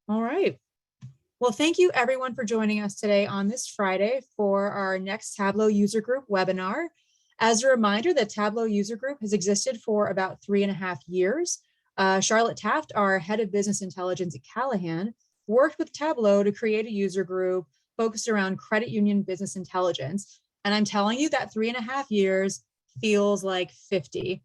All right. Well, thank you everyone for joining us today on this Friday for our next Tableau User Group webinar. As a reminder, the Tableau User Group has existed for about 3.5 years. Charlotte Taft, our head of business intelligence at Callahan, worked with Tableau to create a user group focused around credit union business intelligence. And I'm telling you that 3.5 years feels like 50,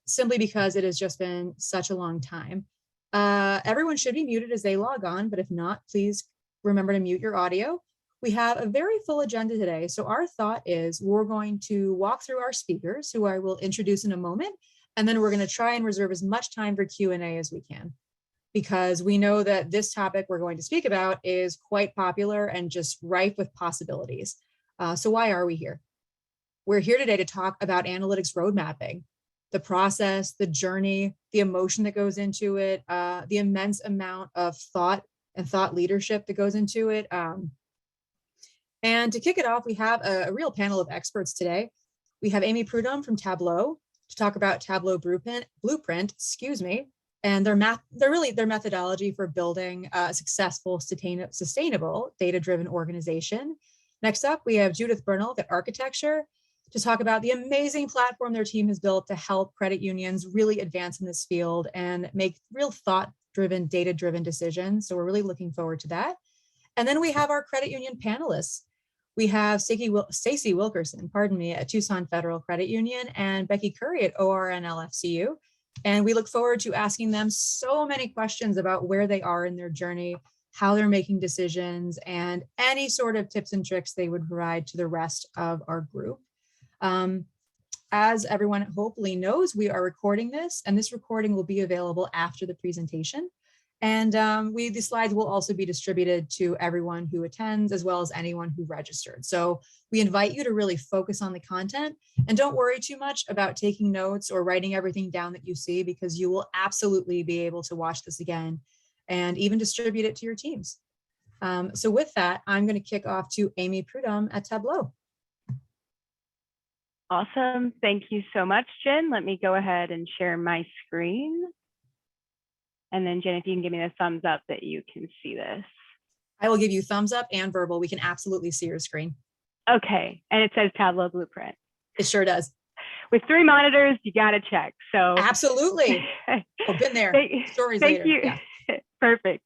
simply because it has just been such a long time. Everyone should be muted as they log on, but if not, please remember to mute your audio. We have a very full agenda today. So our thought is we're going to walk through our speakers, who I will introduce in a moment, and then we're going to try and reserve as much time for Q&A as we can, because we know that this topic we're going to speak about is quite popular and just rife with possibilities. So why are we here? We're here today to talk about analytics road mapping, the process, the journey, the emotion that goes into it, the immense amount of thought and thought leadership that goes into it. And to kick it off, we have a real panel of experts today. We have Amy Prudhomme from Tableau to talk about Tableau Blueprint, and their methodology for building a successful, sustainable, data-driven organization. Next up, we have Judith Bernal at Arkatechture to talk about the amazing platform their team has built to help credit unions really advance in this field and make real thought-driven, data-driven decisions. So we're really looking forward to that. And then we have our credit union panelists. We have Stacey Wilkerson, at Tucson Federal Credit Union, and Becky Curry at ORN LFCU. And we look forward to asking them so many questions about where they are in their journey, how they're making decisions, and any sort of tips and tricks they would provide to the rest of our group. As everyone hopefully knows, we are recording this, and this recording will be available after the presentation. And the slides will also be distributed to everyone who attends, as well as anyone who registered. So we invite you to really focus on the content and don't worry too much about taking notes or writing everything down that you see, because you will absolutely be able to watch this again and even distribute it to your teams. So with that, I'm going to kick off to Amy Prudhomme at Tableau. Awesome. Thank you so much, Jen. Let me go ahead and share my screen. And then Jen, if you can give me a thumbs up that you can see this. I will give you thumbs up and verbal. We can absolutely see your screen. Okay. And it says Tableau Blueprint. It sure does. With 3 monitors, you got to check. So absolutely. Oh, been there. Stories thank later. You. Yeah. Perfect.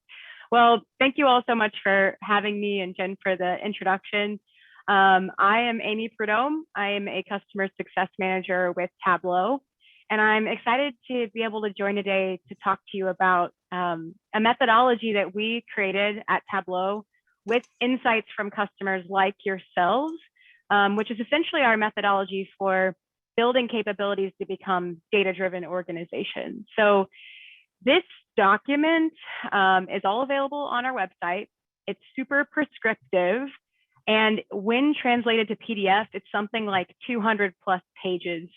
Well, thank you all so much for having me and Jen for the introduction. I am Amy Prudhomme. I am a customer success manager with Tableau, and I'm excited to be able to join today to talk to you about a methodology that we created at Tableau with insights from customers like yourselves, which is essentially our methodology for building capabilities to become data-driven organizations. So this document is all available on our website. It's super prescriptive. And when translated to PDF, it's something like 200 plus pages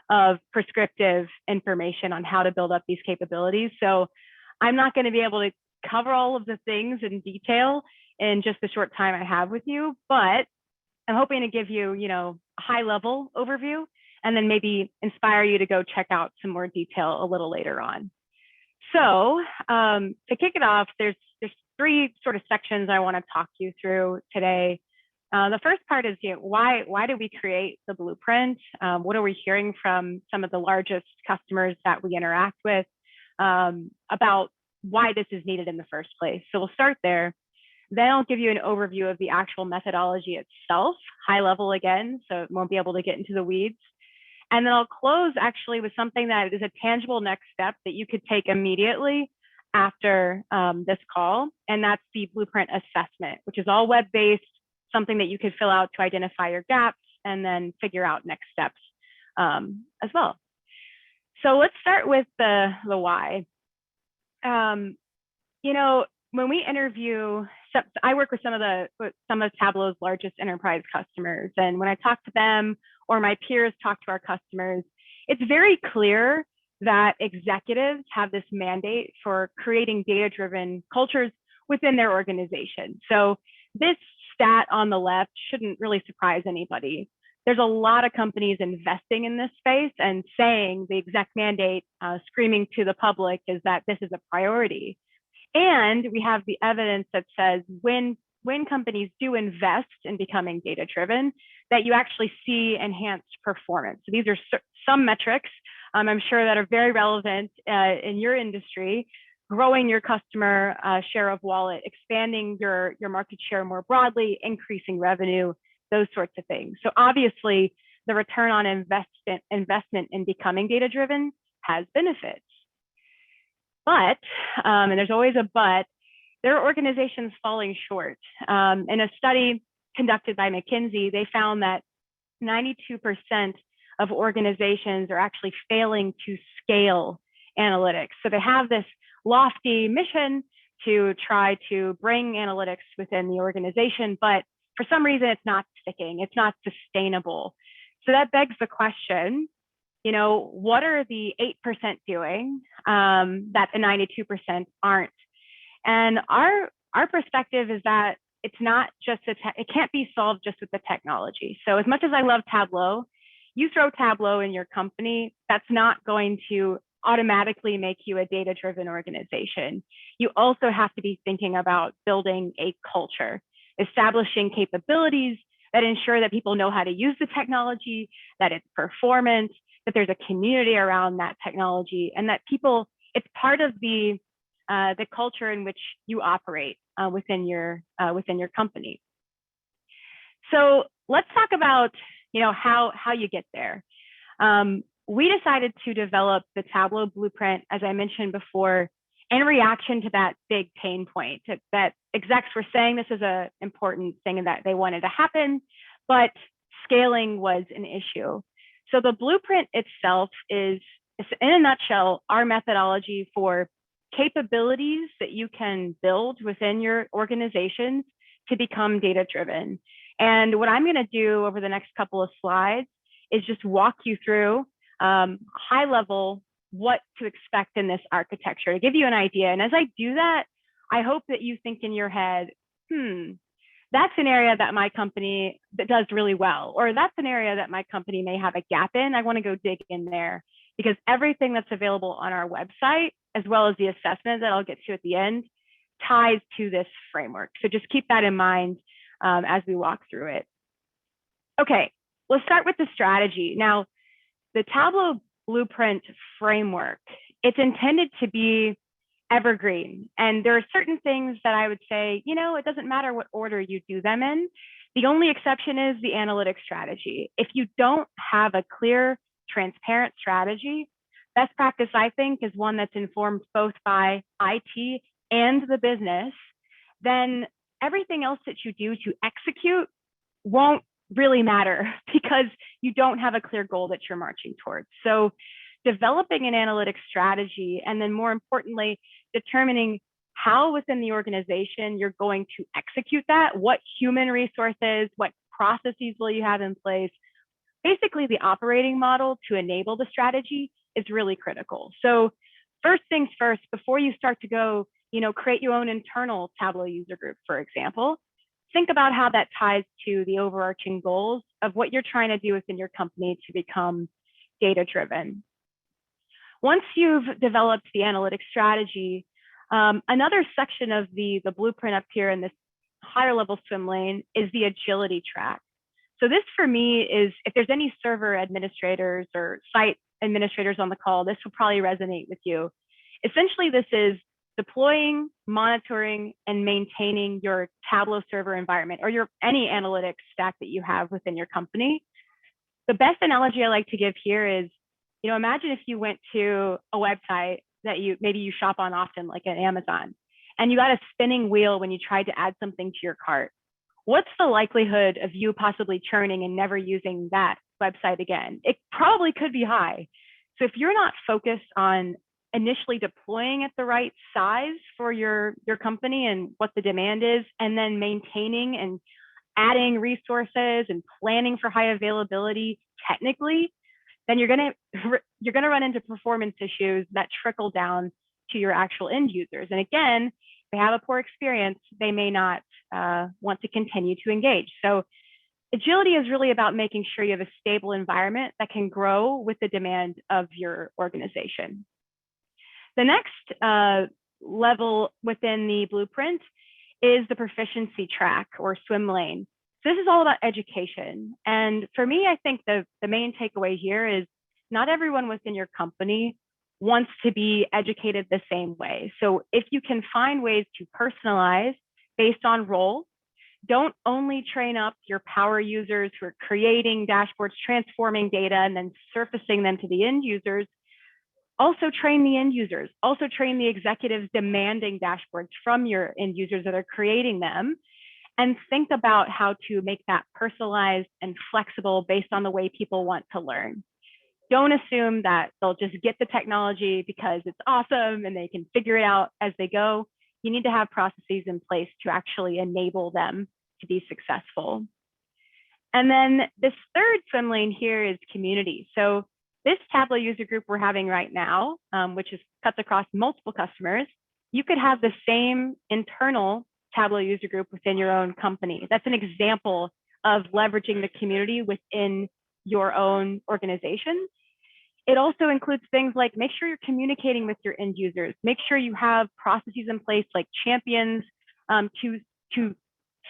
of prescriptive information on how to build up these capabilities. So I'm not going to be able to cover all of the things in detail in just the short time I have with you, but I'm hoping to give you, a high level overview and then maybe inspire you to go check out some more detail a little later on. So to kick it off, there's 3 sort of sections I want to talk you through today. The first part is, why do we create the blueprint? What are we hearing from some of the largest customers that we interact with about why this is needed in the first place? So we'll start there. Then I'll give you an overview of the actual methodology itself, high level again, so it won't be able to get into the weeds. And then I'll close actually with something that is a tangible next step that you could take immediately after this call, and that's the blueprint assessment, which is all web-based, something that you could fill out to identify your gaps and then figure out next steps as well. So let's start with the why. When we interview, I work with some of Tableau's largest enterprise customers, and when I talk to them or my peers talk to our customers, it's very clear that executives have this mandate for creating data-driven cultures within their organization. So this stat on the left shouldn't really surprise anybody. There's a lot of companies investing in this space and saying the exec mandate, screaming to the public is that this is a priority. And we have the evidence that says when companies do invest in becoming data-driven, that you actually see enhanced performance. So these are some metrics I'm sure that are very relevant in your industry: growing your customer share of wallet, expanding your market share more broadly, increasing revenue, those sorts of things. So obviously, the return on investment in becoming data-driven has benefits. But, and there's always a but, there are organizations falling short. In a study conducted by McKinsey, they found that 92% of organizations are actually failing to scale analytics. So they have this lofty mission to try to bring analytics within the organization, but for some reason it's not sticking, it's not sustainable. So that begs the question, you know, what are the 8% doing that the 92% aren't? And our perspective is that it's not just, it can't be solved just with the technology. So as much as I love Tableau, you throw Tableau in your company, that's not going to automatically make you a data-driven organization. You also have to be thinking about building a culture, establishing capabilities that ensure that people know how to use the technology, that it's performant, that there's a community around that technology, and that people, it's part of the culture in which you operate within your company. So let's talk about, you know, how you get there. We decided to develop the Tableau Blueprint, as I mentioned before, in reaction to that big pain point that execs were saying this is an important thing and that they wanted to happen, but scaling was an issue. So the blueprint itself is, in a nutshell, our methodology for capabilities that you can build within your organizations to become data-driven. And what I'm going to do over the next couple of slides is just walk you through high level what to expect in this architecture to give you an idea. And as I do that, I hope that you think in your head, that's an area that my company that does really well, or that's an area that my company may have a gap in. I want to go dig in there, because everything that's available on our website, as well as the assessment that I'll get to at the end, ties to this framework. So just keep that in mind as we walk through it. Okay, let's start with the strategy. Now, the Tableau Blueprint framework, it's intended to be evergreen. And there are certain things that I would say, you know, it doesn't matter what order you do them in. The only exception is the analytics strategy. If you don't have a clear, transparent strategy, best practice, I think, is one that's informed both by IT and the business, then everything else that you do to execute won't really matter because you don't have a clear goal that you're marching towards. So developing an analytics strategy, and then more importantly, determining how within the organization you're going to execute that, what human resources, what processes will you have in place, basically the operating model to enable the strategy is really critical. So first things first, before you start to go, you know, create your own internal Tableau user group, for example, think about how that ties to the overarching goals of what you're trying to do within your company to become data-driven. Once you've developed the analytics strategy, another section of the blueprint up here in this higher level swim lane is the agility track. So this for me is, if there's any server administrators or site administrators on the call, this will probably resonate with you. Essentially, this is deploying, monitoring, and maintaining your Tableau server environment or your any analytics stack that you have within your company. The best analogy I like to give here is, you know, imagine if you went to a website that maybe you shop on often, like at Amazon, and you got a spinning wheel when you tried to add something to your cart. What's the likelihood of you possibly churning and never using that website again? It probably could be high. So if you're not focused on initially deploying at the right size for your company and what the demand is, and then maintaining and adding resources and planning for high availability technically, then you're gonna run into performance issues that trickle down to your actual end users. And again, if they have a poor experience, they may not want to continue to engage. So agility is really about making sure you have a stable environment that can grow with the demand of your organization. The next level within the blueprint is the proficiency track or swim lane. So this is all about education. And for me, I think the main takeaway here is not everyone within your company wants to be educated the same way. So if you can find ways to personalize based on role, don't only train up your power users who are creating dashboards, transforming data, and then surfacing them to the end users. Also train the end users, also train the executives demanding dashboards from your end users that are creating them, and think about how to make that personalized and flexible based on the way people want to learn. Don't assume that they'll just get the technology because it's awesome and they can figure it out as they go. You need to have processes in place to actually enable them to be successful. And then this third swim lane here is community. So this Tableau user group we're having right now, which cuts across multiple customers, you could have the same internal Tableau user group within your own company. That's an example of leveraging the community within your own organization. It also includes things like make sure you're communicating with your end users, make sure you have processes in place like champions to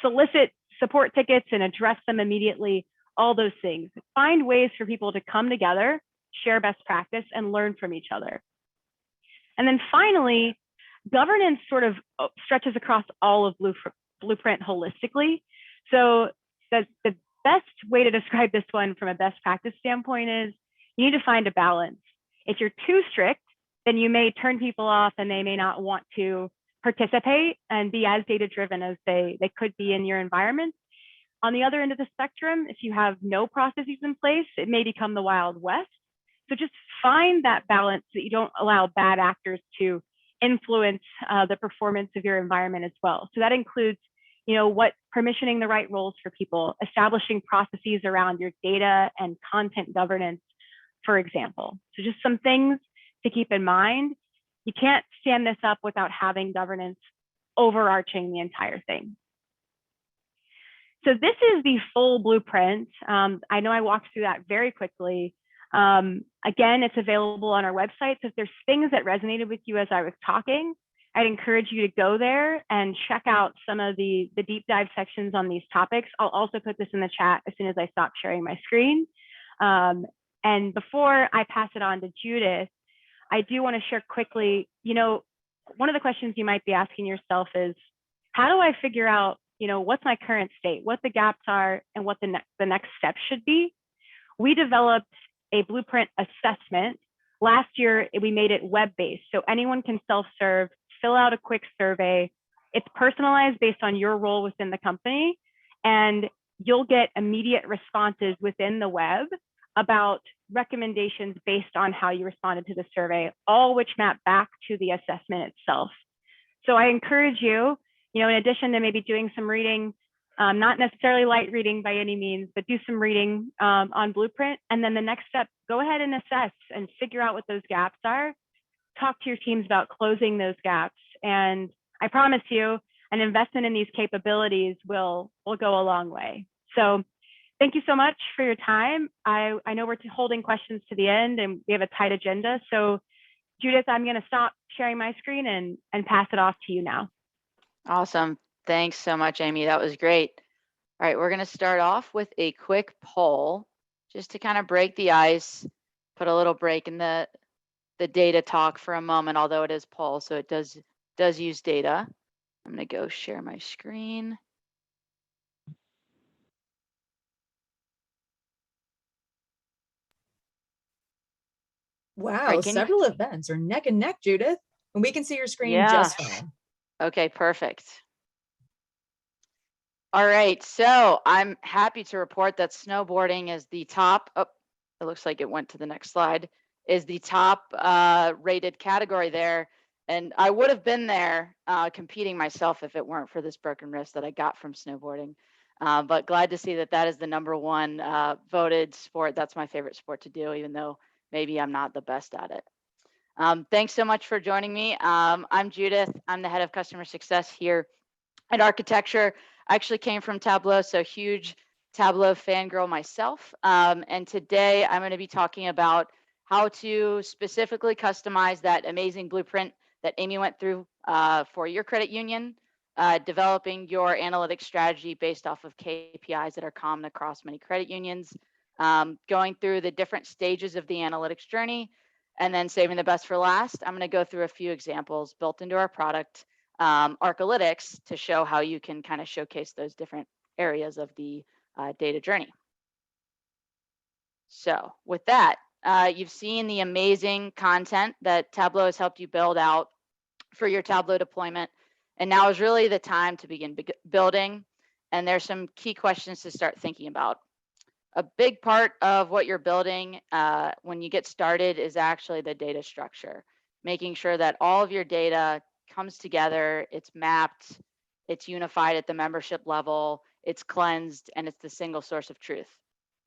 solicit support tickets and address them immediately, all those things. Find ways for people to come together, share best practice, and learn from each other. And then finally, governance sort of stretches across all of Blueprint holistically. So the best way to describe this one from a best practice standpoint is you need to find a balance. If you're too strict, then you may turn people off and they may not want to participate and be as data-driven as they could be in your environment. On the other end of the spectrum, if you have no processes in place, it may become the Wild West. So just find that balance so that you don't allow bad actors to influence the performance of your environment as well. So that includes, permissioning the right roles for people, establishing processes around your data and content governance, for example. So just some things to keep in mind. You can't stand this up without having governance overarching the entire thing. So this is the full blueprint. I know I walked through that very quickly. Again, it's available on our website. So if there's things that resonated with you as I was talking, I'd encourage you to go there and check out some of the deep dive sections on these topics. I'll also put this in the chat as soon as I stop sharing my screen. And before I pass it on to Judith, I do want to share quickly, one of the questions you might be asking yourself is, how do I figure out, what's my current state, what the gaps are, and what the next step should be? We developed a blueprint assessment. Last year, we made it web-based, so anyone can self-serve, fill out a quick survey. It's personalized based on your role within the company, and you'll get immediate responses within the web about recommendations based on how you responded to the survey, all which map back to the assessment itself. So I encourage you, in addition to maybe doing some reading, not necessarily light reading by any means, but do some reading on Blueprint. And then the next step, go ahead and assess and figure out what those gaps are. Talk to your teams about closing those gaps. And I promise you, an investment in these capabilities will go a long way. So thank you so much for your time. I know we're holding questions to the end and we have a tight agenda. So Judith, I'm going to stop sharing my screen and pass it off to you now. Awesome. Thanks so much, Amy. That was great. All right, we're going to start off with a quick poll just to kind of break the ice, put a little break in the data talk for a moment, although it is poll, so it does use data. I'm going to go share my screen. Wow, right, several events are neck and neck, Judith, and we can see your screen just fine. Okay, perfect. All right, so I'm happy to report that snowboarding is the top, it looks like it went to the next slide, is the top rated category there. And I would have been there competing myself if it weren't for this broken wrist that I got from snowboarding. But glad to see that is the #1 voted sport. That's my favorite sport to do, even though maybe I'm not the best at it. Thanks so much for joining me. I'm Judith. I'm the head of customer success here at Arkatechture. I actually came from Tableau, so huge Tableau fangirl myself. And today I'm going to be talking about how to specifically customize that amazing blueprint that Amy went through for your credit union, developing your analytics strategy based off of KPIs that are common across many credit unions, going through the different stages of the analytics journey, and then saving the best for last. I'm going to go through a few examples built into our product, Arkalytics, to show how you can kind of showcase those different areas of the data journey. So with that, you've seen the amazing content that Tableau has helped you build out for your Tableau deployment. And now is really the time to begin building. And there's some key questions to start thinking about. A big part of what you're building when you get started is actually the data structure, making sure that all of your data comes together, it's mapped, it's unified at the membership level, it's cleansed, and it's the single source of truth.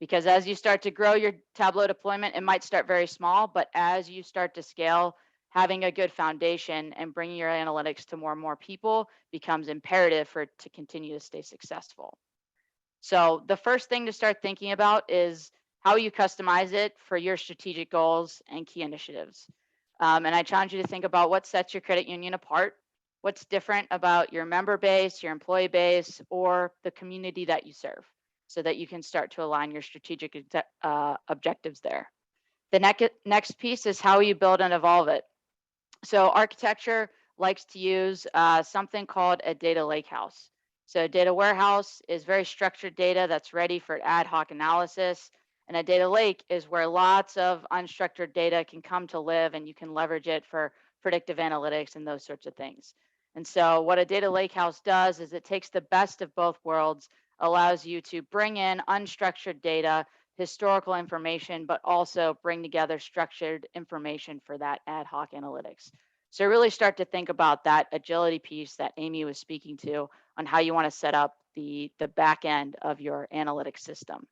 Because as you start to grow your Tableau deployment, it might start very small, but as you start to scale, having a good foundation and bringing your analytics to more and more people becomes imperative for it to continue to stay successful. So the first thing to start thinking about is how you customize it for your strategic goals and key initiatives. And I challenge you to think about what sets your credit union apart, what's different about your member base, your employee base, or the community that you serve, so that you can start to align your strategic objectives there. The next piece is how you build and evolve it. So Arkatechture likes to use something called a data lakehouse. So a data warehouse is very structured data that's ready for ad hoc analysis. And a data lake is where lots of unstructured data can come to live, and you can leverage it for predictive analytics and those sorts of things. And so what a data lakehouse does is it takes the best of both worlds, allows you to bring in unstructured data, historical information, but also bring together structured information for that ad hoc analytics. So really start to think about that agility piece that Amy was speaking to on how you want to set up the back end of your analytics system.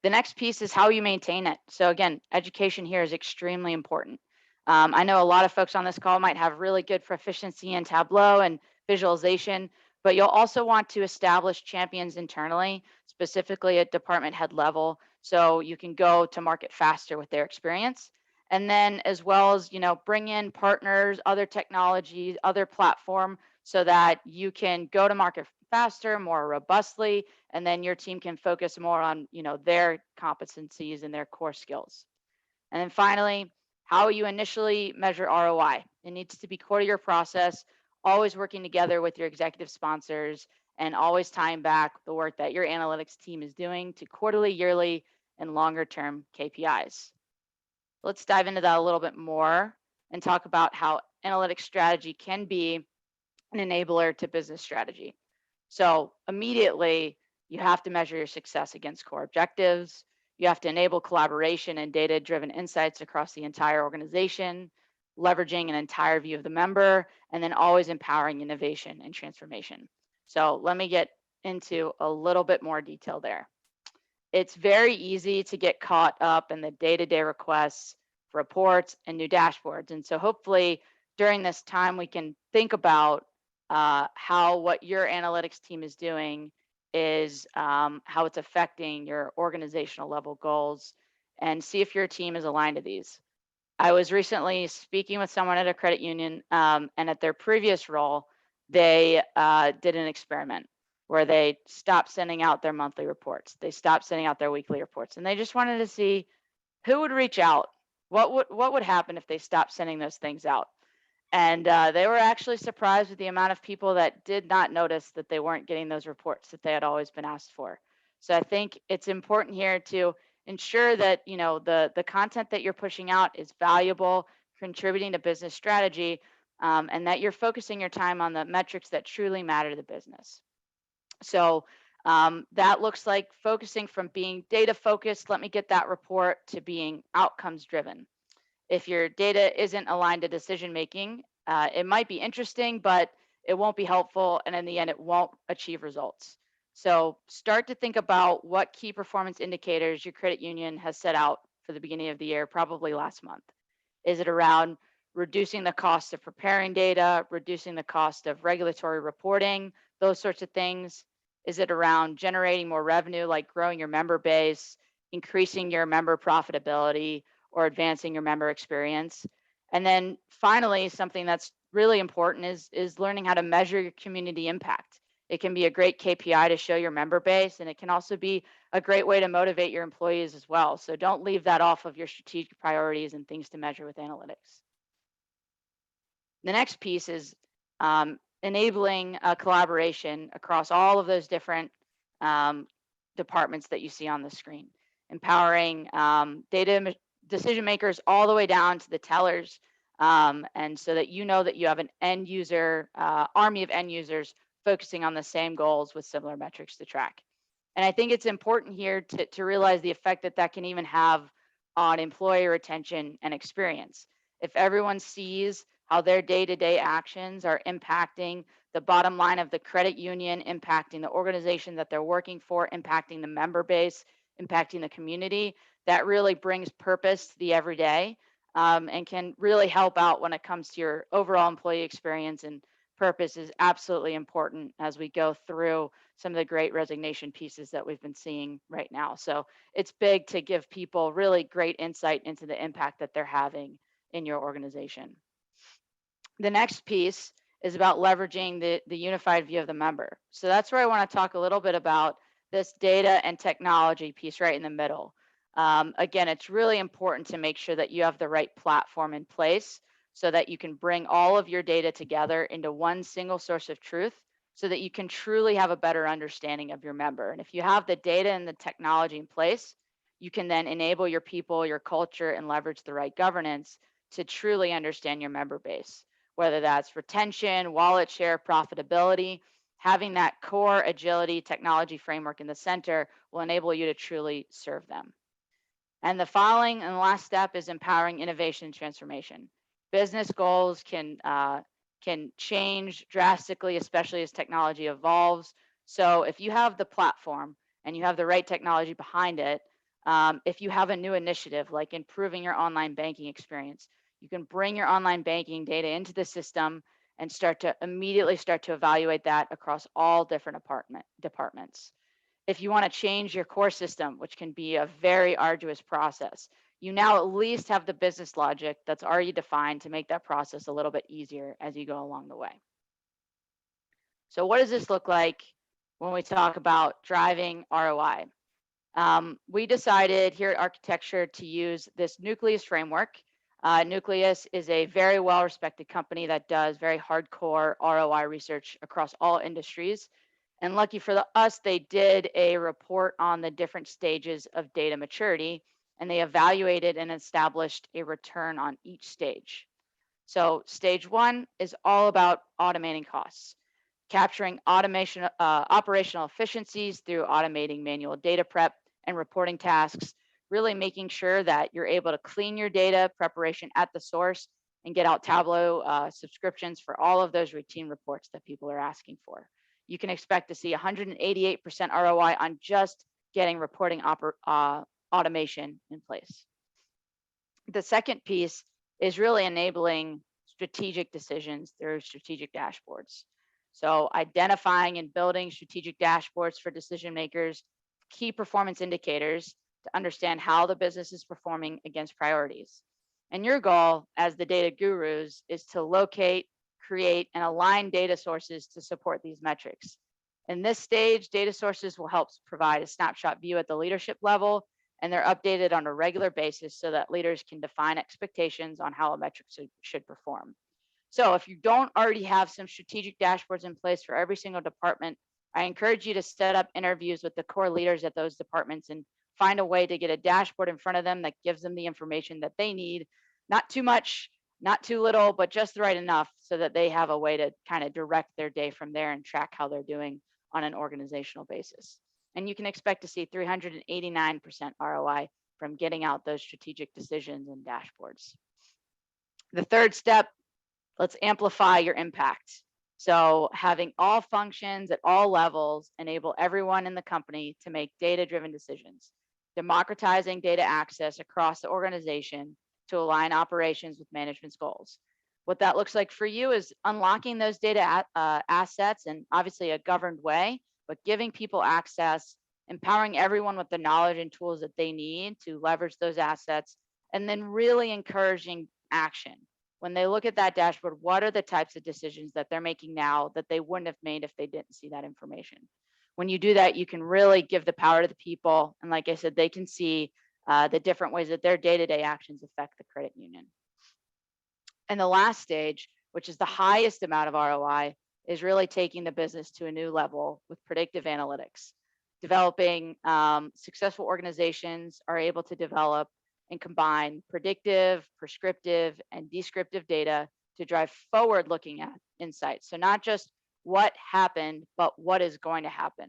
The next piece is how you maintain it. So again, education here is extremely important. I know a lot of folks on this call might have really good proficiency in Tableau and visualization, but you'll also want to establish champions internally, specifically at department head level, so you can go to market faster with their experience. And then as well as, bring in partners, other technologies, other platform, so that you can go to market faster, more robustly, and then your team can focus more on, their competencies and their core skills. And then finally, how you initially measure ROI. It needs to be core to your process, always working together with your executive sponsors, and always tying back the work that your analytics team is doing to quarterly, yearly, and longer term KPIs. Let's dive into that a little bit more and talk about how analytics strategy can be an enabler to business strategy. So immediately, you have to measure your success against core objectives. You have to enable collaboration and data-driven insights across the entire organization, leveraging an entire view of the member, and then always empowering innovation and transformation. So let me get into a little bit more detail there. It's very easy to get caught up in the day-to-day requests, reports, and new dashboards. And so hopefully during this time, we can think about how what your analytics team is doing is how it's affecting your organizational level goals, and see if your team is aligned to these. I was recently speaking with someone at a credit union, and at their previous role, they did an experiment where they stopped sending out their monthly reports. They stopped sending out their weekly reports, and they just wanted to see who would reach out. What would happen if they stopped sending those things out? And they were actually surprised with the amount of people that did not notice that they weren't getting those reports that they had always been asked for. So I think it's important here to ensure that the content that you're pushing out is valuable, contributing to business strategy, and that you're focusing your time on the metrics that truly matter to the business. So that looks like focusing from being data focused, let me get that report, to being outcomes driven. If your data isn't aligned to decision making, it might be interesting, but it won't be helpful, and in the end, it won't achieve results. So start to think about what key performance indicators your credit union has set out for the beginning of the year, probably last month. Is it around reducing the cost of preparing data, reducing the cost of regulatory reporting, those sorts of things? Is it around generating more revenue, like growing your member base, increasing your member profitability, or advancing your member experience? And then finally, something that's really important is learning how to measure your community impact. It can be a great KPI to show your member base, and it can also be a great way to motivate your employees as well. So don't leave that off of your strategic priorities and things to measure with analytics. The next piece is enabling a collaboration across all of those different departments that you see on the screen, empowering decision makers all the way down to the tellers, and so that you know that you have an end user army of end users focusing on the same goals with similar metrics to track. And I think it's important here to realize the effect that that can even have on employee retention and experience. If everyone sees how their day-to-day actions are impacting the bottom line of the credit union, impacting the organization that they're working for, impacting the member base, impacting the community, that really brings purpose to the everyday, and can really help out when it comes to your overall employee experience. And purpose is absolutely important as we go through some of the great resignation pieces that we've been seeing right now. So it's big to give people really great insight into the impact that they're having in your organization. The next piece is about leveraging the unified view of the member. So that's where I want to talk a little bit about this data and technology piece right in the middle. Again, it's really important to make sure that you have the right platform in place so that you can bring all of your data together into one single source of truth so that you can truly have a better understanding of your member. And if you have the data and the technology in place, you can then enable your people, your culture, and leverage the right governance to truly understand your member base, whether that's retention, wallet share, profitability. Having that core agility technology framework in the center will enable you to truly serve them. And the following and the last step is empowering innovation and transformation. Business goals can change drastically, especially as technology evolves. So if you have the platform and you have the right technology behind it, if you have a new initiative like improving your online banking experience, you can bring your online banking data into the system and immediately start to evaluate that across all different departments. If you want to change your core system, which can be a very arduous process, you now at least have the business logic that's already defined to make that process a little bit easier as you go along the way. So what does this look like when we talk about driving ROI? We decided here at Arkatechture to use this Nucleus framework. Nucleus is a very well-respected company that does very hardcore ROI research across all industries. And lucky for us, they did a report on the different stages of data maturity, and they evaluated and established a return on each stage. So stage one is all about automating costs, capturing operational efficiencies through automating manual data prep and reporting tasks, really making sure that you're able to clean your data preparation at the source and get out Tableau subscriptions for all of those routine reports that people are asking for. You can expect to see 188% ROI on just getting reporting automation in place. The second piece is really enabling strategic decisions through strategic dashboards. So identifying and building strategic dashboards for decision makers, key performance indicators to understand how the business is performing against priorities. And your goal as the data gurus is to locate, create, and align data sources to support these metrics. In this stage, data sources will help provide a snapshot view at the leadership level, and they're updated on a regular basis so that leaders can define expectations on how a metric should perform. So if you don't already have some strategic dashboards in place for every single department, I encourage you to set up interviews with the core leaders at those departments and find a way to get a dashboard in front of them that gives them the information that they need, not too much, not too little, but just the right enough so that they have a way to kind of direct their day from there and track how they're doing on an organizational basis. And you can expect to see 389% ROI from getting out those strategic decisions and dashboards. The third step, let's amplify your impact. So having all functions at all levels enable everyone in the company to make data-driven decisions, democratizing data access across the organization to align operations with management's goals. What that looks like for you is unlocking those data assets in obviously a governed way, but giving people access, empowering everyone with the knowledge and tools that they need to leverage those assets, and then really encouraging action. when they look at that dashboard, what are the types of decisions that they're making now that they wouldn't have made if they didn't see that information? When you do that, you can really give the power to the people. And like I said, they can see the different ways that their day-to-day actions affect the credit union. And the last stage, which is the highest amount of ROI, is really taking the business to a new level with predictive analytics. Developing successful organizations are able to develop and combine predictive, prescriptive, and descriptive data to drive forward-looking insights. So not just what happened, but what is going to happen.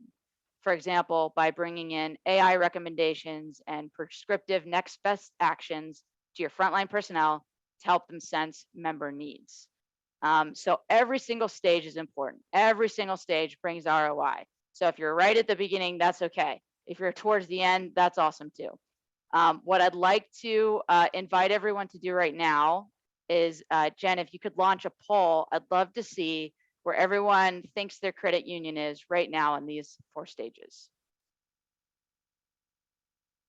For example, by bringing in AI recommendations and prescriptive next best actions to your frontline personnel to help them sense member needs. So every single stage is important. Every single stage brings ROI. So if you're right at the beginning, that's okay. If you're towards the end, that's awesome too. What I'd like to invite everyone to do right now is, Jen, if you could launch a poll, I'd love to see where everyone thinks their credit union is right now in these 4 stages.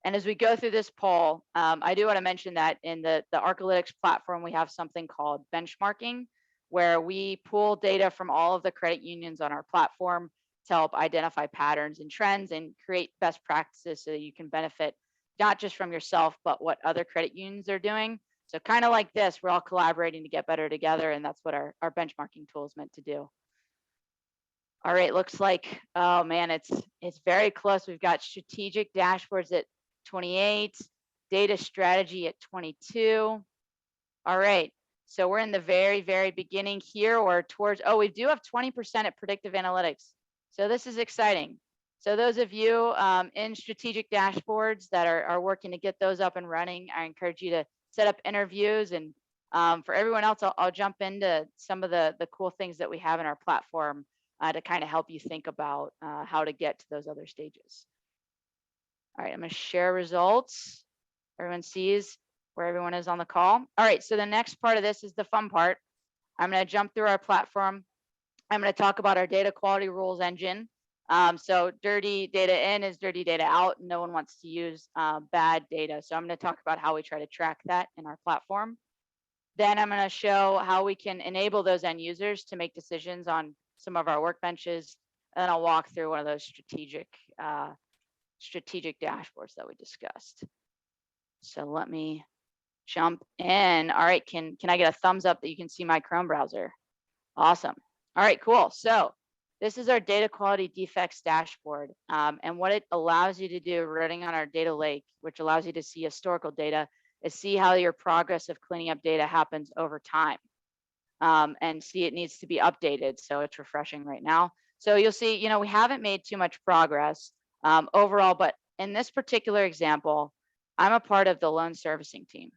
And as we go through this poll, I do want to mention that in the Arkatechture platform, we have something called benchmarking, where we pull data from all of the credit unions on our platform to help identify patterns and trends and create best practices so that you can benefit not just from yourself, but what other credit unions are doing. So kind of like this, we're all collaborating to get better together, and that's what our benchmarking tool is meant to do. All right, looks like, oh man, it's very close. We've got strategic dashboards at 28, data strategy at 22. All right, so we're in the very, very beginning here, or towards, oh, we do have 20% at predictive analytics. So this is exciting. So those of you in strategic dashboards that are working to get those up and running, I encourage you to set up interviews. And for everyone else, I'll jump into some of the cool things that we have in our platform to kind of help you think about how to get to those other stages. All right, I'm going to share results. Everyone sees where everyone is on the call. All right, so the next part of this is the fun part. I'm going to jump through our platform. I'm going to talk about our data quality rules engine. So dirty data in is dirty data out. No one wants to use bad data. So I'm going to talk about how we try to track that in our platform. Then I'm going to show how we can enable those end users to make decisions on some of our workbenches. And then I'll walk through one of those strategic dashboards that we discussed. So let me jump in. All right, can I get a thumbs up that you can see my Chrome browser? Awesome. All right, cool. So this is our data quality defects dashboard. And what it allows you to do running on our data lake, which allows you to see historical data, is see how your progress of cleaning up data happens over time. And see it needs to be updated. So it's refreshing right now. So you'll see, we haven't made too much progress overall, but in this particular example, I'm a part of the loan servicing team.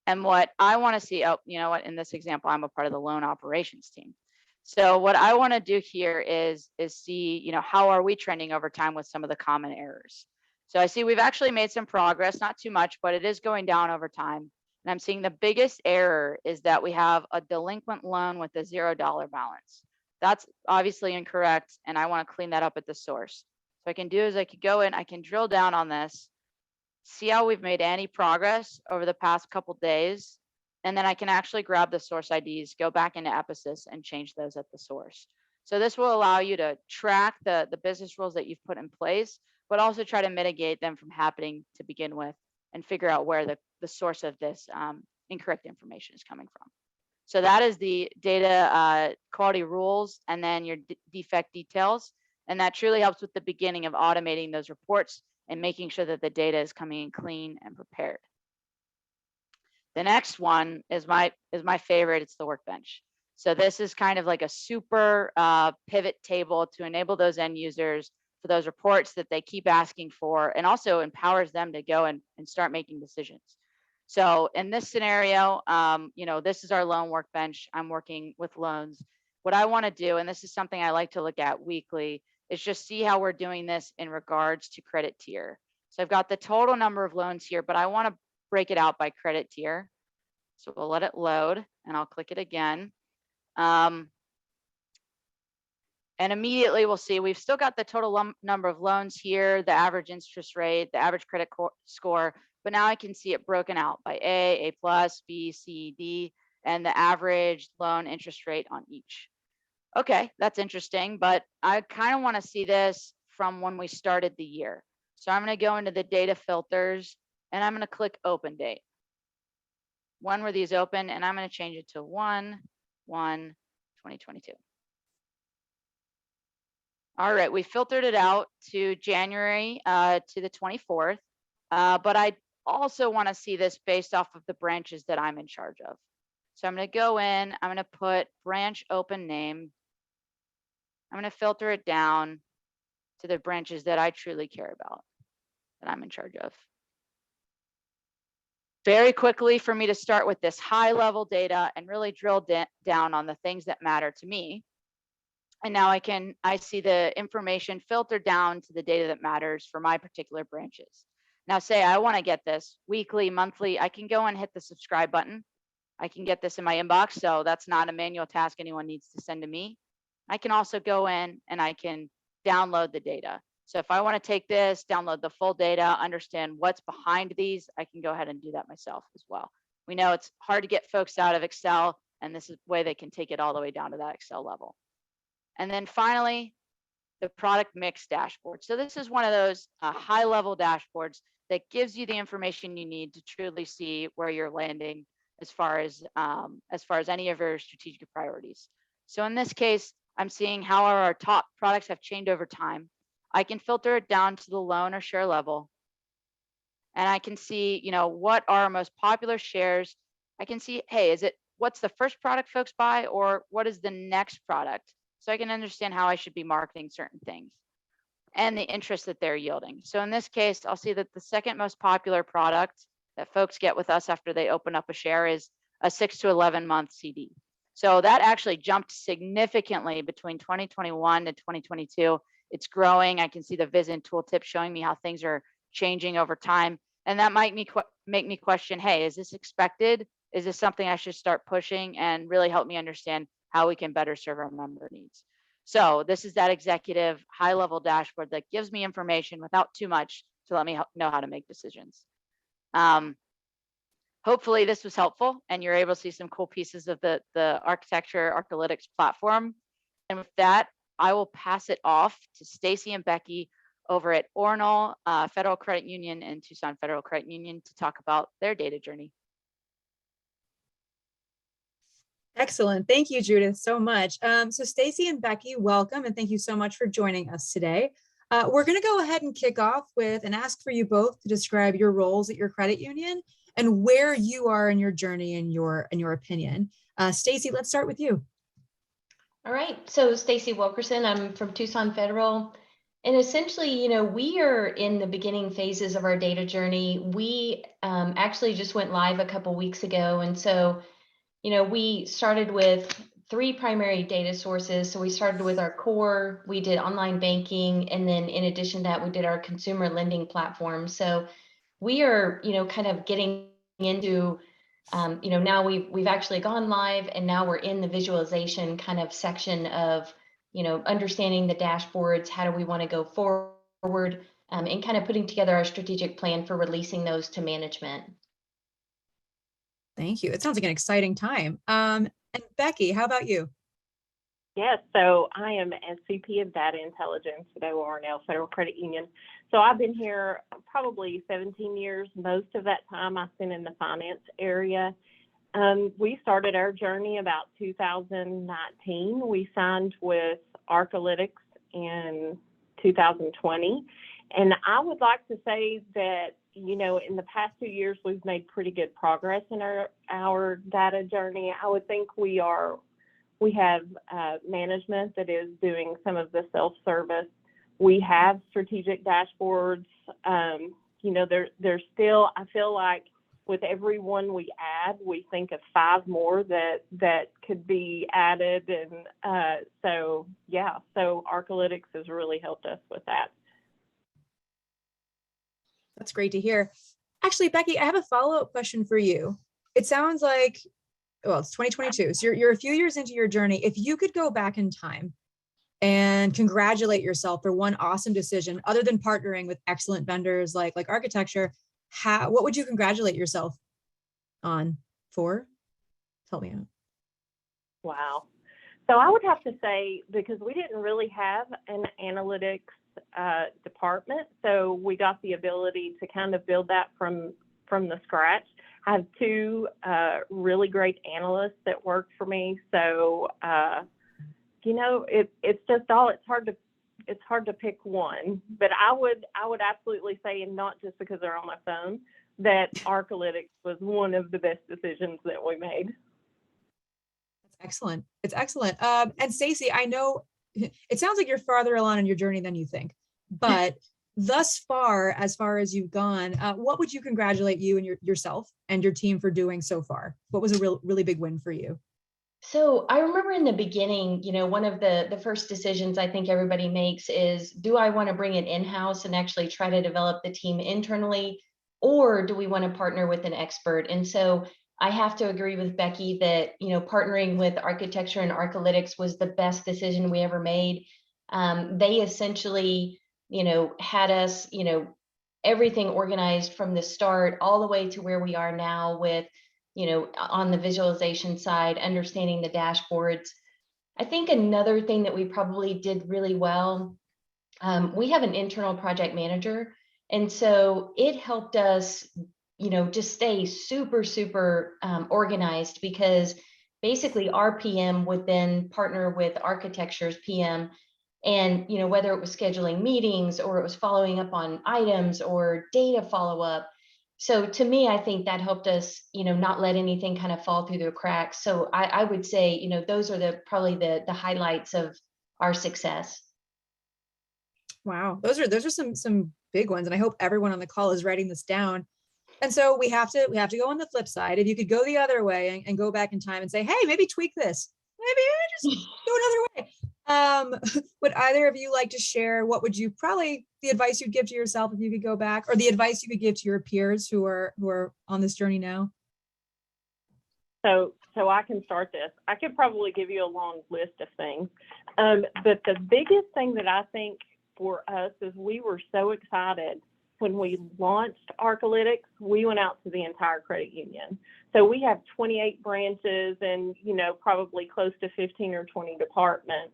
And what I want to see, in this example, I'm a part of the loan operations team. So what I want to do here is see, how are we trending over time with some of the common errors. So I see we've actually made some progress, not too much, but it is going down over time. And I'm seeing the biggest error is that we have a delinquent loan with a $0 balance. That's obviously incorrect, and I want to clean that up at the source. So what I can do is I could go in, I can drill down on this, see how we've made any progress over the past couple days, and then I can actually grab the source IDs, go back into Epicus, and change those at the source. So this will allow you to track the business rules that you've put in place, but also try to mitigate them from happening to begin with and figure out where the source of this incorrect information is coming from. So that is the data quality rules and then your defect details. And that truly helps with the beginning of automating those reports and making sure that the data is coming in clean and prepared. The next one is my favorite. It's the workbench. So this is kind of like a super pivot table to enable those end users for those reports that they keep asking for, and also empowers them to go and start making decisions. So in this scenario, this is our loan workbench. I'm working with loans. What I want to do, and this is something I like to look at weekly, is just see how we're doing this in regards to credit tier. So I've got the total number of loans here, but I want to break it out by credit tier. So we'll let it load, and I'll click it again. And immediately we'll see we've still got the total number of loans here, the average interest rate, the average credit score, but now I can see it broken out by A plus, B, C, D, and the average loan interest rate on each. Okay, that's interesting, but I kind of want to see this from when we started the year. So I'm going to go into the data filters and I'm going to click open date. When were these open? And I'm going to change it to 1/1/2022. All right, we filtered it out to January to the 24th, but I also want to see this based off of the branches that I'm in charge of. So I'm going to go in, I'm going to put branch open name. I'm going to filter it down to the branches that I truly care about, that I'm in charge of. Very quickly for me to start with this high level data and really drill down on the things that matter to me. And now I see the information filtered down to the data that matters for my particular branches. Now say I want to get this weekly, monthly, I can go and hit the subscribe button. I can get this in my inbox. So that's not a manual task anyone needs to send to me. I can also go in and I can download the data. So if I want to take this, download the full data, understand what's behind these, I can go ahead and do that myself as well. We know it's hard to get folks out of Excel, and this is the way they can take it all the way down to that Excel level. And then finally, the product mix dashboard. So this is one of those high level dashboards that gives you the information you need to truly see where you're landing as far as any of your strategic priorities. So in this case, I'm seeing how our top products have changed over time. I can filter it down to the loan or share level. And I can see, what are our most popular shares. I can see, hey, what's the first product folks buy, or what is the next product? So I can understand how I should be marketing certain things and the interest that they're yielding. So in this case, I'll see that the second most popular product that folks get with us after they open up a share is a 6 to 11 month CD. So that actually jumped significantly between 2021 to 2022. It's growing. I can see the Vision tooltip showing me how things are changing over time. And that might make me question, hey, is this expected? Is this something I should start pushing and really help me understand how we can better serve our member needs? So this is that executive high level dashboard that gives me information without too much to let me know how to make decisions. Hopefully this was helpful and you're able to see some cool pieces of the Arkatechture Arkalytics platform. And with that, I will pass it off to Stacy and Becky over at Ornall Federal Credit Union and Tucson Federal Credit Union to talk about their data journey. Excellent. Thank you, Judith, so much. So Stacy and Becky, welcome, and thank you so much for joining us today. We're going to go ahead and kick off with and ask for you both to describe your roles at your credit union and where you are in your journey in your opinion. Stacy, let's start with you. All right. So Stacy Wilkerson, I'm from Tucson Federal. And essentially, we are in the beginning phases of our data journey. We actually just went live a couple weeks ago. And so, we started with 3 primary data sources. So we started with our core, we did online banking, and then in addition to that, we did our consumer lending platform. So we are, kind of getting into, now we've actually gone live, and now we're in the visualization kind of section of, understanding the dashboards, how do we want to go forward, and kind of putting together our strategic plan for releasing those to management. Thank you. It sounds like an exciting time. And Becky, how about you? Yes, so I am SVP of Data Intelligence at Ornall Federal Credit Union. So I've been here probably 17 years. Most of that time I spent in the finance area. We started our journey about 2019. We signed with Arkalytics in 2020. And I would like to say that, in the past 2 years, we've made pretty good progress in our data journey. I would think we have management that is doing some of the self-service. We have strategic dashboards. There's still, I feel like with every one we add, we think of 5 more that could be added. And so Arkalytics has really helped us with that. That's great to hear. Actually, Becky, I have a follow-up question for you. It sounds like, well, it's 2022. So you're a few years into your journey. If you could go back in time and congratulate yourself for one awesome decision, other than partnering with excellent vendors like Arkatechture, what would you congratulate yourself on for? Help me out. Wow. So I would have to say, because we didn't really have an analytics department, so we got the ability to kind of build that from the scratch. I have two really great analysts that work for me. So, it's just all, it's hard to pick one, but I would absolutely say, and not just because they're on my phone, that Arkalytics was one of the best decisions that we made. That's excellent. It's excellent. And Stacy, I know it sounds like you're farther along in your journey than you think, but thus far as you've gone, what would you congratulate you and yourself and your team for doing so far? What was a really big win for you? So I remember in the beginning, one of the first decisions I think everybody makes is, do I want to bring it in-house and actually try to develop the team internally, or do we want to partner with an expert? And so I have to agree with Becky that, partnering with Arkatechture and Arkalytics was the best decision we ever made. They essentially, had us, everything organized from the start all the way to where we are now with, on the visualization side, understanding the dashboards. I think another thing that we probably did really well, we have an internal project manager. And so it helped us, just stay super organized, because basically our PM would then partner with Arkatechture's PM. And, whether it was scheduling meetings or it was following up on items or data follow-up. So to me, I think that helped us, not let anything kind of fall through the cracks. So I would say, those are probably the highlights of our success. Wow, those are some big ones, and I hope everyone on the call is writing this down. And so we have to go on the flip side. If you could go the other way and go back in time and say, hey, maybe tweak this, maybe just go another way. Would either of you like to share what would you the advice you'd give to yourself if you could go back, or the advice you could give to your peers who are on this journey now? So I can start this. I could probably give you a long list of things. But the biggest thing that I think for us is we were so excited when we launched Arkalytics. We went out to the entire credit union. So we have 28 branches and, probably close to 15 or 20 departments.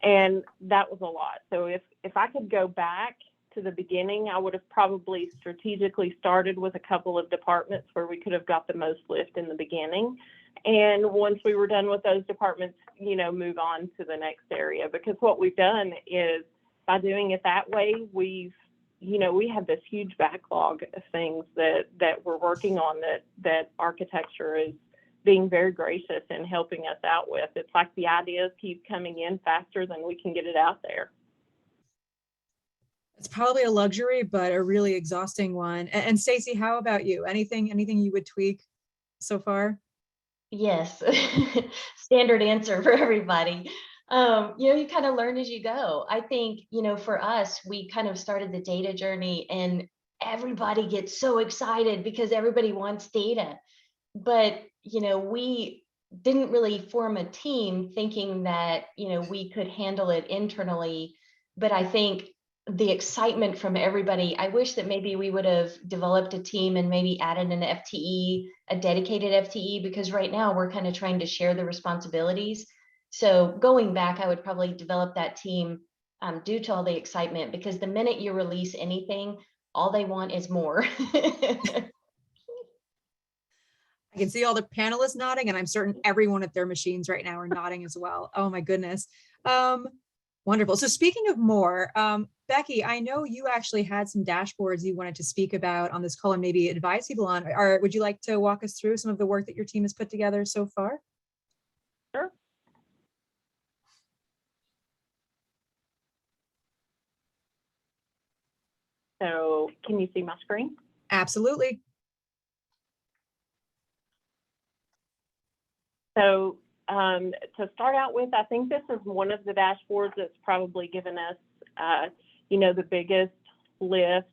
And that was a lot. So if I could go back to the beginning, I would have probably strategically started with a couple of departments where we could have got the most lift in the beginning. And once we were done with those departments, move on to the next area. Because what we've done is, by doing it that way, we have this huge backlog of things that we're working on that Arkatechture is being very gracious in helping us out with. It's like the ideas keep coming in faster than we can get it out there. It's probably a luxury, but a really exhausting one. And Stacy, how about you? Anything you would tweak so far? Yes, standard answer for everybody. You kind of learn as you go. I think, for us, we kind of started the data journey, and everybody gets so excited because everybody wants data. But, we didn't really form a team thinking that, we could handle it internally. But I think the excitement from everybody, I wish that maybe we would have developed a team and maybe added an FTE, a dedicated FTE, because right now we're kind of trying to share the responsibilities. So going back, I would probably develop that team due to all the excitement, because the minute you release anything, all they want is more. I can see all the panelists nodding, and I'm certain everyone at their machines right now are nodding as well. Oh my goodness. Wonderful. So speaking of more, Becky, I know you actually had some dashboards you wanted to speak about on this call and maybe advise people on. Would you like to walk us through some of the work that your team has put together so far? Sure. So can you see my screen? Absolutely. So to start out with, I think this is one of the dashboards that's probably given us, the biggest lift.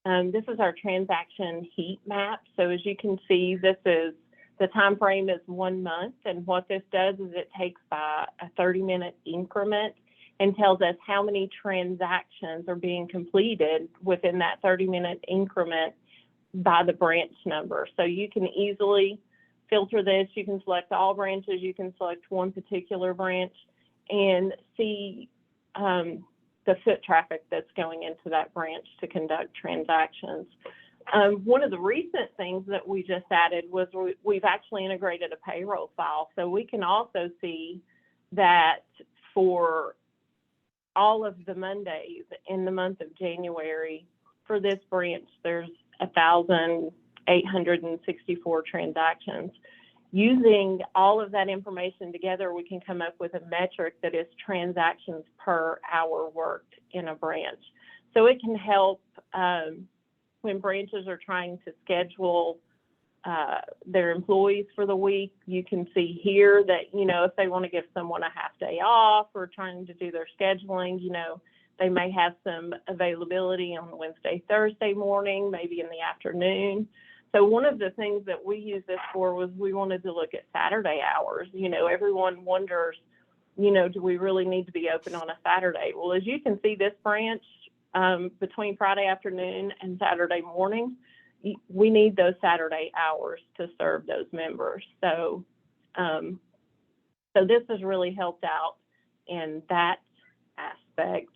This is our transaction heat map. So as you can see, the time frame is 1 month. And what this does is it takes by a 30-minute increment and tells us how many transactions are being completed within that 30-minute increment by the branch number. So you can easily filter this. You can select all branches. You can select one particular branch and see the foot traffic that's going into that branch to conduct transactions. One of the recent things that we just added was we've actually integrated a payroll file. So we can also see that for all of the Mondays in the month of January, for this branch, there's 1,864 transactions. Using all of that information together, we can come up with a metric that is transactions per hour worked in a branch. So it can help when branches are trying to schedule their employees for the week. You can see here that, you know, if they want to give someone a half day off or trying to do their scheduling, you know, they may have some availability on Wednesday, Thursday morning, maybe in the afternoon. So one of the things that we used this for was we wanted to look at Saturday hours. You know, everyone wonders, you know, do we really need to be open on a Saturday? Well, as you can see, this branch between Friday afternoon and Saturday morning, we need those Saturday hours to serve those members. So, so this has really helped out in that aspect.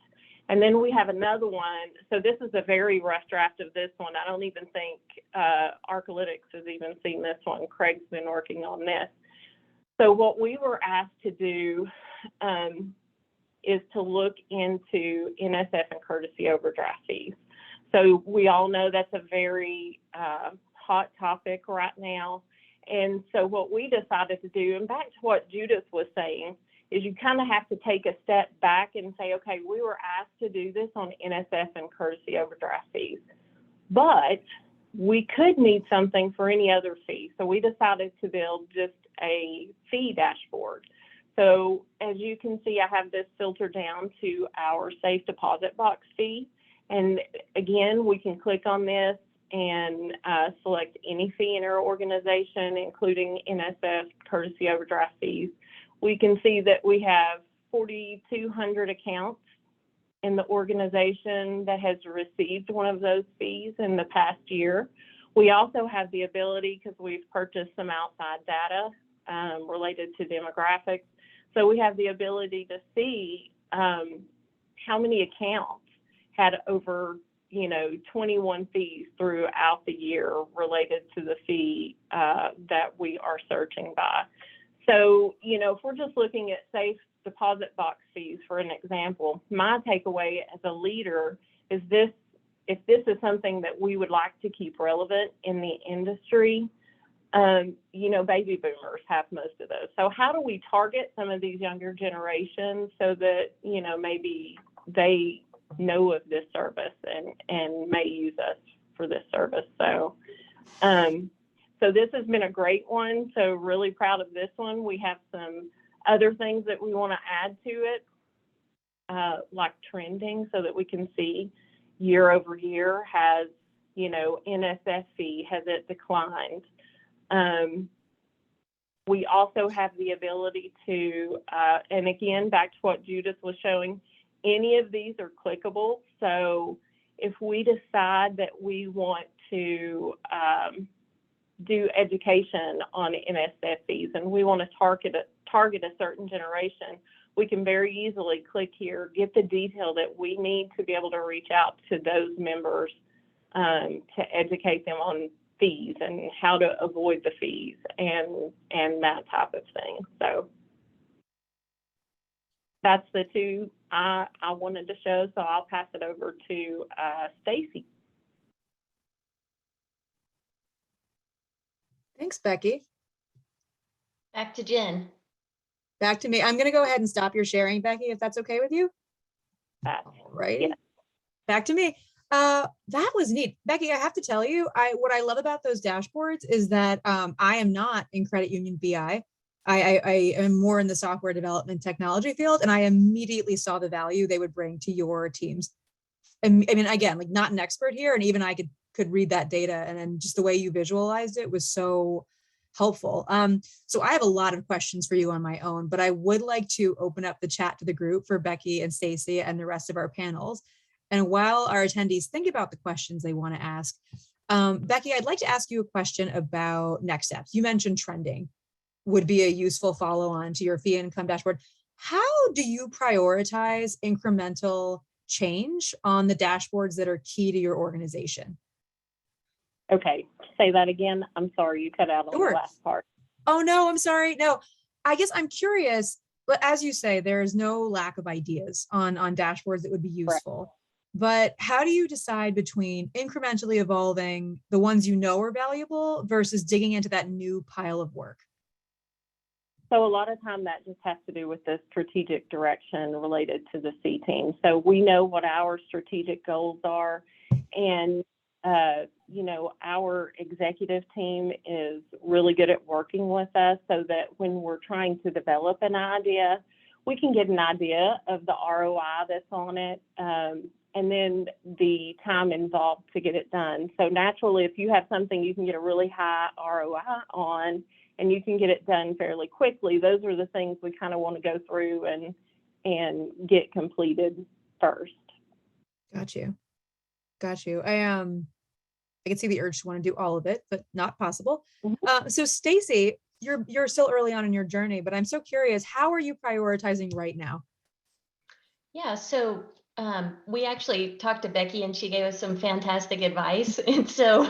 And then we have another one. So this is a very rough draft of this one. I don't even think Arkatechture has even seen this one. Craig's been working on this. So what we were asked to do is to look into NSF and courtesy overdraft fees. So we all know that's a very hot topic right now. And so what we decided to do, and back to what Judith was saying, is you kind of have to take a step back and say, okay, we were asked to do this on NSF and courtesy overdraft fees, but we could need something for any other fee. So we decided to build just a fee dashboard. So as you can see, I have this filtered down to our safe deposit box fee. And again, we can click on this and select any fee in our organization, including NSF, courtesy overdraft fees. We can see that we have 4,200 accounts in the organization that has received one of those fees in the past year. We also have the ability, because we've purchased some outside data related to demographics, so we have the ability to see how many accounts had over, you know, 21 fees throughout the year related to the fee that we are searching by. So, you know, if we're just looking at safe deposit box fees, for an example, my takeaway as a leader is this: if this is something that we would like to keep relevant in the industry, you know, baby boomers have most of those. So how do we target some of these younger generations so that, you know, maybe they know of this service and may use us for this service? So, so this has been a great one. So really proud of this one. We have some other things that we want to add to it, like trending, so that we can see year over year, has, you know, NSF fee, has it declined? We also have the ability to, and again, back to what Judith was showing, any of these are clickable. So if we decide that we want to do education on NSF fees and we want to target a certain generation, we can very easily click here, get the detail that we need to be able to reach out to those members to educate them on fees and how to avoid the fees and that type of thing. So that's the two I wanted to show. So I'll pass it over to Stacy. Thanks, Becky. Back to Jen. Back to me. I'm going to go ahead and stop your sharing, Becky, if that's okay with you. All right. Yeah. Back to me. That was neat. Becky, I have to tell you, what I love about those dashboards is that I am not in credit union BI. I am more in the software development technology field, and I immediately saw the value they would bring to your teams. And I mean, again, like not an expert here, and even I could read that data, and then just the way you visualized it was so helpful. So I have a lot of questions for you on my own, but I would like to open up the chat to the group for Becky and Stacy and the rest of our panels. And while our attendees think about the questions they want to ask, Becky, I'd like to ask you a question about next steps. You mentioned trending would be a useful follow-on to your fee income dashboard. How do you prioritize incremental change on the dashboards that are key to your organization? Okay, say that again. I'm sorry, you cut out on Sure. the last part. Oh, no, I'm sorry. No, I guess I'm curious, but as you say, there's no lack of ideas on dashboards that would be useful. But how do you decide between incrementally evolving the ones you know are valuable versus digging into that new pile of work? So a lot of time that just has to do with the strategic direction related to the C team. So we know what our strategic goals are, and you know, our executive team is really good at working with us so that when we're trying to develop an idea, we can get an idea of the ROI that's on it, and then the time involved to get it done. So naturally, if you have something you can get a really high ROI on and you can get it done fairly quickly, those are the things we kind of want to go through and get completed first. Got you. Got you. I can see the urge to want to do all of it, but not possible. So Stacy, you're still early on in your journey, but I'm so curious, how are you prioritizing right now? Yeah, so we actually talked to Becky and she gave us some fantastic advice. And so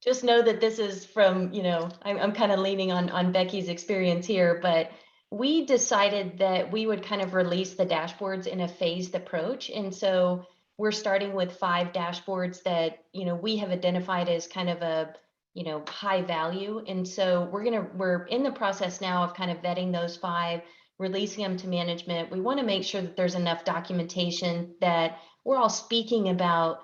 just know that this is from, you know, I'm kind of leaning on Becky's experience here, but we decided that we would kind of release the dashboards in a phased approach. And so we're starting with 5 dashboards that, you know, we have identified as kind of a, you know, high value. And so we're in the process now of kind of vetting those 5, releasing them to management. We want to make sure that there's enough documentation that we're all speaking about,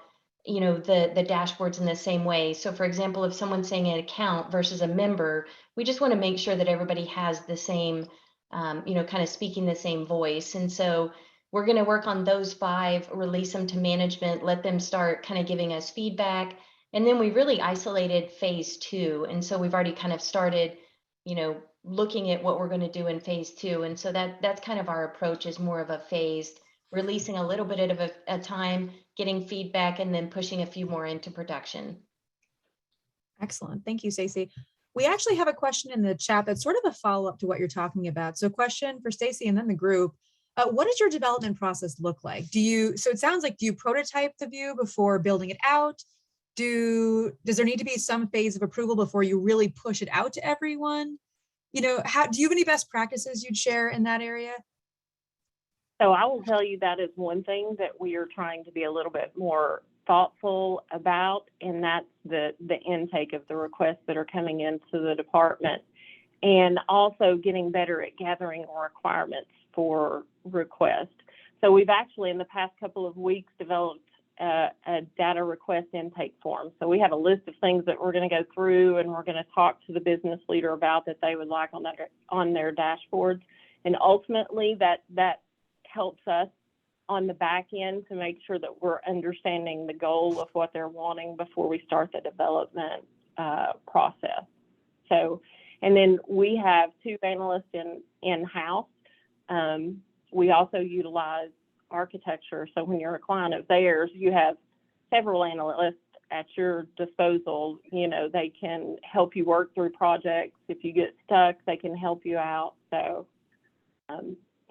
you know, the dashboards in the same way. So for example, if someone's saying an account versus a member, we just want to make sure that everybody has the same, you know, kind of speaking the same voice. And so we're going to work on those 5, release them to management, let them start kind of giving us feedback. And then we really isolated phase 2. And so we've already kind of started, you know, looking at what we're going to do in phase 2. And so that's kind of our approach, is more of a phased, releasing a little bit at a time, getting feedback, and then pushing a few more into production. Excellent. Thank you, Stacy. We actually have a question in the chat that's sort of a follow-up to what you're talking about. So question for Stacy and then the group. What does your development process look like? So it sounds like, do you prototype the view before building it out? Does there need to be some phase of approval before you really push it out to everyone? You know, do you have any best practices you'd share in that area? So I will tell you that is one thing that we are trying to be a little bit more thoughtful about, and that's the intake of the requests that are coming into the department, and also getting better at gathering requirements for requests. So we've actually, in the past couple of weeks, developed a data request intake form. So we have a list of things that we're going to go through, and we're going to talk to the business leader about that they would like on their dashboards. And ultimately, that helps us on the back end to make sure that we're understanding the goal of what they're wanting before we start the development process. So, and then we have 2 analysts in-house. We also utilize Arkatechture. So when you're a client of theirs, you have several analysts at your disposal. You know, they can help you work through projects. If you get stuck, they can help you out. So,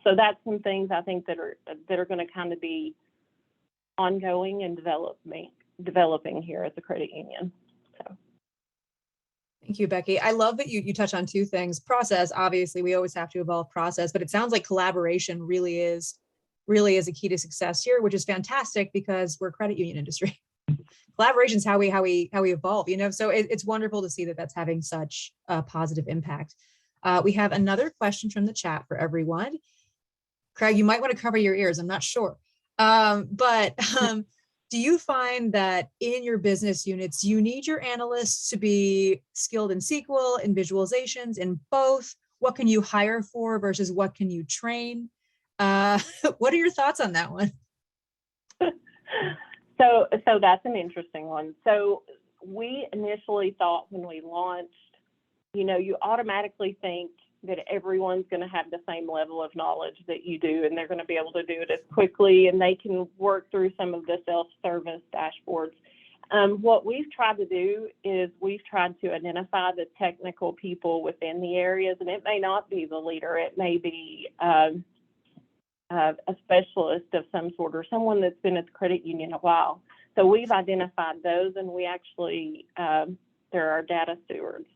so that's some things I think that are going to kind of be ongoing and developing here at the credit union. So. Thank you, Becky. I love that you touch on 2 things. Process, obviously, we always have to evolve process, but it sounds like collaboration really is a key to success here, which is fantastic because we're a credit union industry. Collaboration is how we evolve, you know. So it's wonderful to see that that's having such a positive impact. We have another question from the chat for everyone. Craig, you might want to cover your ears. I'm not sure, but do you find that in your business units, you need your analysts to be skilled in SQL, in visualizations, in both? What can you hire for versus what can you train? What are your thoughts on that one? So that's an interesting one. So we initially thought when we launched, you know, you automatically think that everyone's going to have the same level of knowledge that you do, and they're going to be able to do it as quickly, and they can work through some of the self-service dashboards. What we've tried to do is we've tried to identify the technical people within the areas, and it may not be the leader. It may be a specialist of some sort or someone that's been at the credit union a while. So we've identified those, and we actually, they're our data stewards.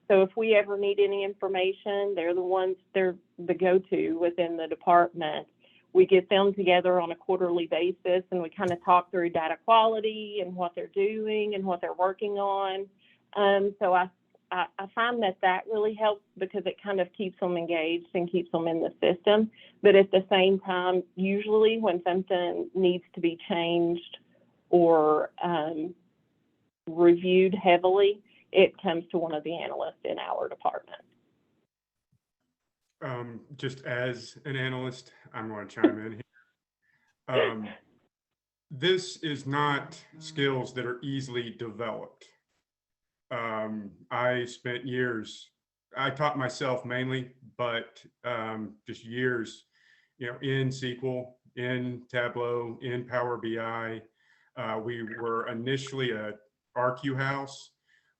So if we ever need any information, they're the go-to within the department. We get them together on a quarterly basis, and we kind of talk through data quality and what they're doing and what they're working on. So I find that really helps because it kind of keeps them engaged and keeps them in the system. But at the same time, usually when something needs to be changed or reviewed heavily, it comes to one of the analysts in our department. Just as an analyst, I'm going to chime in here. This is not skills that are easily developed. I spent years, I taught myself mainly, but just years, in SQL, in Tableau, in Power BI. We were initially a RQ house,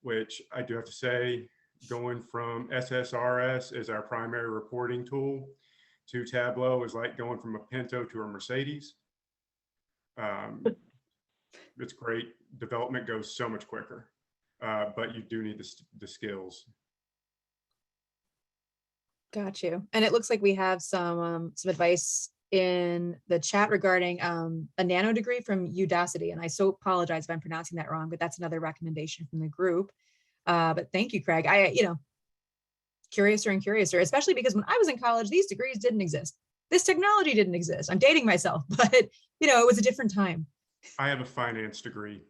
which I do have to say, going from SSRS as our primary reporting tool to Tableau is like going from a Pinto to a Mercedes. It's great. Development goes so much quicker, but you do need the skills. Got you. And it looks like we have some advice in the chat regarding a nano degree from Udacity. And I so apologize if I'm pronouncing that wrong, but that's another recommendation from the group. But thank you, Craig. Curiouser and curiouser, especially because when I was in college, these degrees didn't exist. This technology didn't exist. I'm dating myself, but it was a different time. I have a finance degree.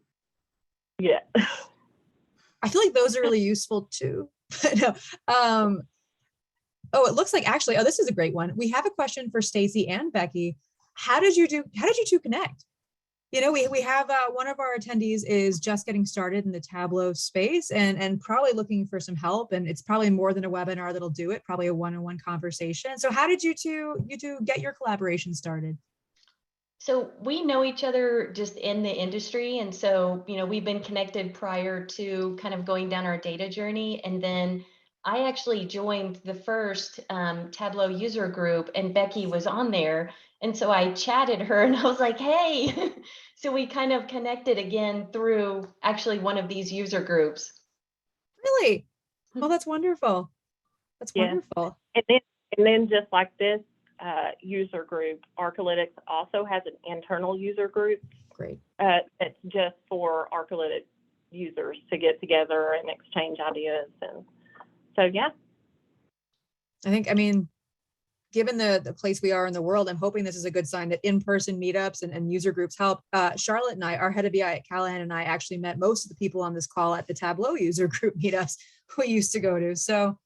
Yeah. I feel like those are really useful too. No. Oh, it looks like actually, this is a great one. We have a question for Stacy and Becky. How did you two connect? We have one of our attendees is just getting started in the Tableau space and probably looking for some help. And it's probably more than a webinar that'll do it, probably a one-on-one conversation. So how did you two get your collaboration started? So we know each other just in the industry. And so, we've been connected prior to kind of going down our data journey. And then I actually joined the first Tableau user group, and Becky was on there. And so I chatted her and I was like, hey, so we kind of connected again through actually one of these user groups. Really? Well, that's wonderful. That's wonderful. And then just like this user group, Arkalytics also has an internal user group. Great. That's just for Arkalytics users to get together and exchange ideas. And so, yeah. I mean, given the place we are in the world, I'm hoping this is a good sign that in-person meetups and user groups help. Charlotte and I, our head of BI at Callahan, and I actually met most of the people on this call at the Tableau user group meetups we used to go to. So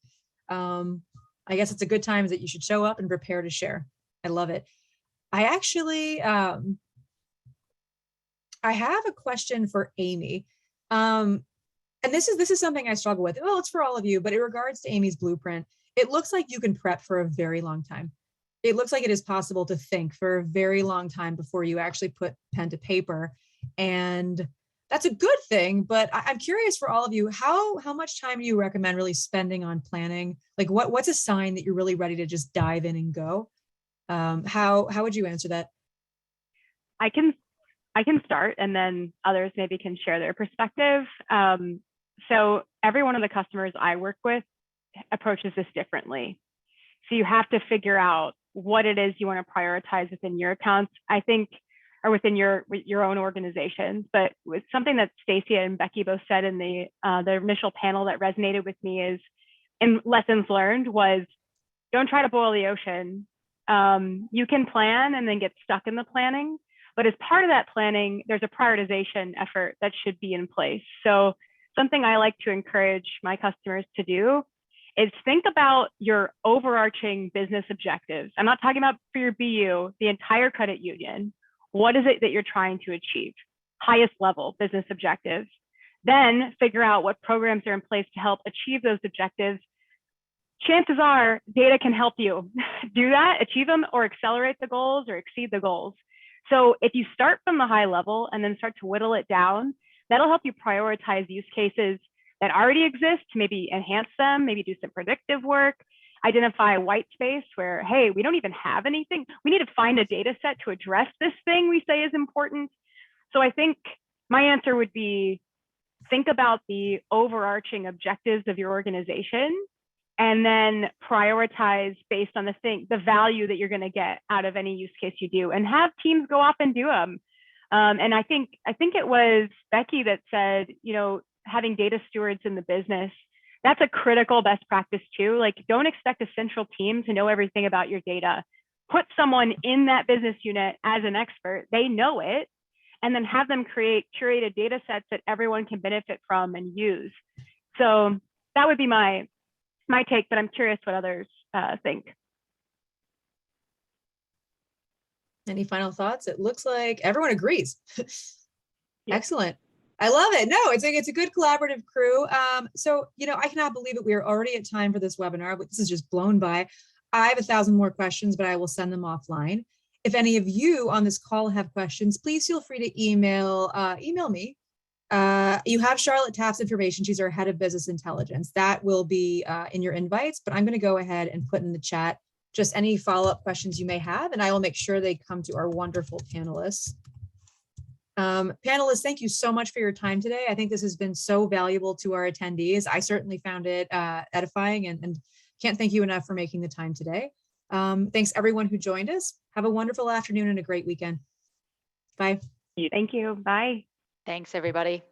I guess it's a good time that you should show up and prepare to share. I love it. I actually, I have a question for Amy. And this is something I struggle with. Well, it's for all of you, but in regards to Amy's blueprint, it looks like you can prep for a very long time. It looks like it is possible to think for a very long time before you actually put pen to paper. And that's a good thing, but I'm curious for all of you, how much time do you recommend really spending on planning? Like what's a sign that you're really ready to just dive in and go? How would you answer that? I can start, and then others maybe can share their perspective. So every one of the customers I work with approaches this differently. So you have to figure out what it is you want to prioritize within your accounts, I think, or within your own organizations. But with something that Stacy and Becky both said in the initial panel that resonated with me is, and lessons learned was, don't try to boil the ocean. You can plan and then get stuck in the planning, but as part of that planning, there's a prioritization effort that should be in place. So something I like to encourage my customers to do is think about your overarching business objectives. I'm not talking about for your BU, the entire credit union. What is it that you're trying to achieve? Highest level business objectives. Then figure out what programs are in place to help achieve those objectives. Chances are data can help you do that, achieve them, or accelerate the goals or exceed the goals. So if you start from the high level and then start to whittle it down, that'll help you prioritize use cases that already exist, maybe enhance them, maybe do some predictive work, identify white space where, hey, we don't even have anything. We need to find a data set to address this thing we say is important. So I think my answer would be, think about the overarching objectives of your organization and then prioritize based on the value that you're going to get out of any use case you do, and have teams go off and do them. And I think it was Becky that said, having data stewards in the business, that's a critical best practice too. Like, don't expect a central team to know everything about your data. Put someone in that business unit as an expert, they know it, and then have them create curated data sets that everyone can benefit from and use. So that would be my take, but I'm curious what others think. Any final thoughts? It looks like everyone agrees. Yeah. Excellent. I love it. No, it's a good collaborative crew. So, I cannot believe it. We are already at time for this webinar, but this is just blown by. I have 1,000 more questions, but I will send them offline. If any of you on this call have questions, please feel free to email me. You have Charlotte Tapp's information. She's our head of business intelligence. That will be in your invites, but I'm going to go ahead and put in the chat just any follow-up questions you may have, and I will make sure they come to our wonderful panelists. Panelists, thank you so much for your time today. I think this has been so valuable to our attendees. I certainly found it edifying, and can't thank you enough for making the time today. Thanks everyone who joined us. Have a wonderful afternoon and a great weekend. Bye. Thank you. Bye. Thanks, everybody.